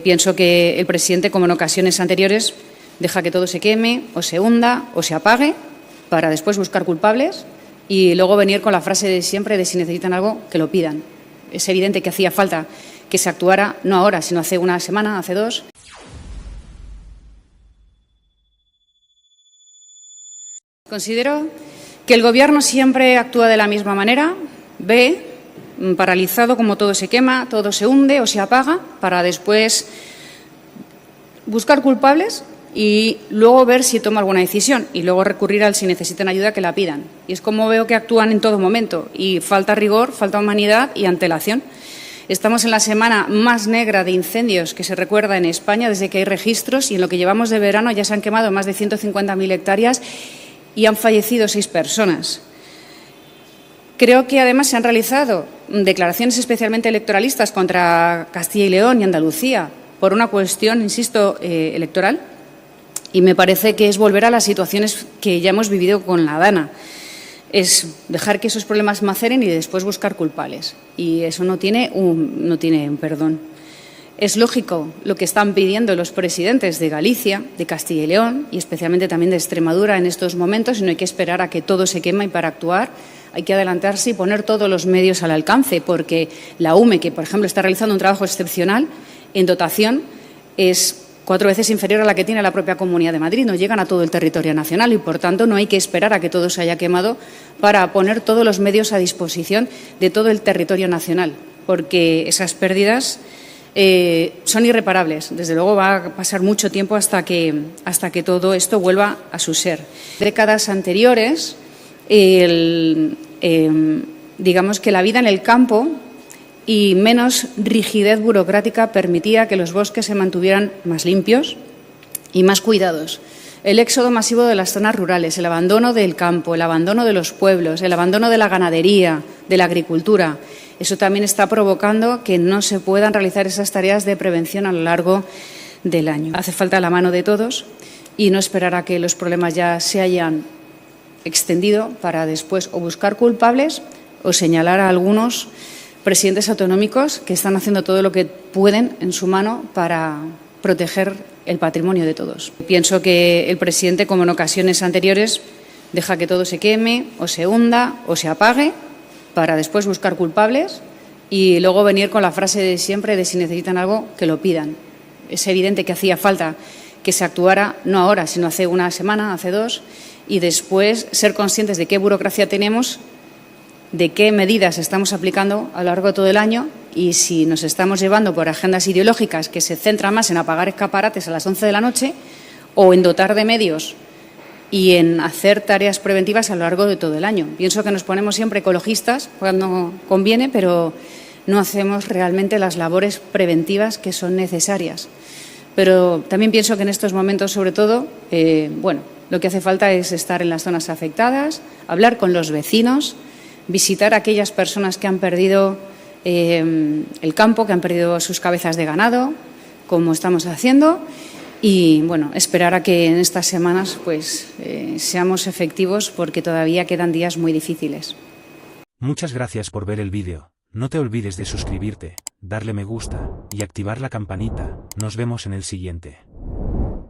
Pienso que el presidente, como en ocasiones anteriores, deja que todo se queme o se hunda o se apague para después buscar culpables y luego venir con la frase de siempre de si necesitan algo, que lo pidan. Es evidente que hacía falta que se actuara, no ahora, sino hace una semana, hace dos. Considero que el Gobierno siempre actúa de la misma manera, ve paralizado como todo se quema, todo se hunde o se apaga, para después buscar culpables y luego ver si toma alguna decisión y luego recurrir al si necesitan ayuda que la pidan. Y es como veo que actúan en todo momento y falta rigor, falta humanidad y antelación. Estamos en la semana más negra de incendios que se recuerda en España desde que hay registros y en lo que llevamos de verano ya se han quemado más de 150.000 hectáreas y han fallecido 6 personas. Creo que además se han realizado declaraciones especialmente electoralistas contra Castilla y León y Andalucía por una cuestión, insisto, electoral, y me parece que es volver a las situaciones que ya hemos vivido con la Dana. Es dejar que esos problemas maceren y después buscar culpables. Y eso no tiene perdón. Es lógico lo que están pidiendo los presidentes de Galicia, de Castilla y León y especialmente también de Extremadura en estos momentos, y no hay que esperar a que todo se queme y para actuar hay que adelantarse y poner todos los medios al alcance, porque la UME, que por ejemplo está realizando un trabajo excepcional en dotación, es 4 veces inferior a la que tiene la propia Comunidad de Madrid. No llegan a todo el territorio nacional y, por tanto, no hay que esperar a que todo se haya quemado para poner todos los medios a disposición de todo el territorio nacional, porque esas pérdidas son irreparables. Desde luego va a pasar mucho tiempo hasta que todo esto vuelva a su ser. Décadas anteriores, digamos que la vida en el campo y menos rigidez burocrática permitía que los bosques se mantuvieran más limpios y más cuidados. El éxodo masivo de las zonas rurales, el abandono del campo, el abandono de los pueblos, el abandono de la ganadería, de la agricultura, eso también está provocando que no se puedan realizar esas tareas de prevención a lo largo del año. Hace falta la mano de todos y no esperar a que los problemas ya se hayan extendido para después o buscar culpables o señalar a algunos presidentes autonómicos que están haciendo todo lo que pueden en su mano para proteger el patrimonio de todos. Pienso que el presidente, como en ocasiones anteriores, deja que todo se queme o se hunda o se apague para después buscar culpables y luego venir con la frase de siempre de si necesitan algo, que lo pidan. Es evidente que hacía falta que se actuara, no ahora, sino hace una semana, hace 2, y después ser conscientes de qué burocracia tenemos, de qué medidas estamos aplicando a lo largo de todo el año y si nos estamos llevando por agendas ideológicas que se centran más en apagar escaparates a las 11 de la noche o en dotar de medios y en hacer tareas preventivas a lo largo de todo el año. Pienso que nos ponemos siempre ecologistas cuando conviene, pero no hacemos realmente las labores preventivas que son necesarias. Pero también pienso que en estos momentos, sobre todo, lo que hace falta es estar en las zonas afectadas, hablar con los vecinos, visitar a aquellas personas que han perdido el campo, que han perdido sus cabezas de ganado, como estamos haciendo, y esperar a que en estas semanas seamos efectivos porque todavía quedan días muy difíciles. Muchas gracias por ver el vídeo. No te olvides de suscribirte, darle me gusta y activar la campanita. Nos vemos en el siguiente.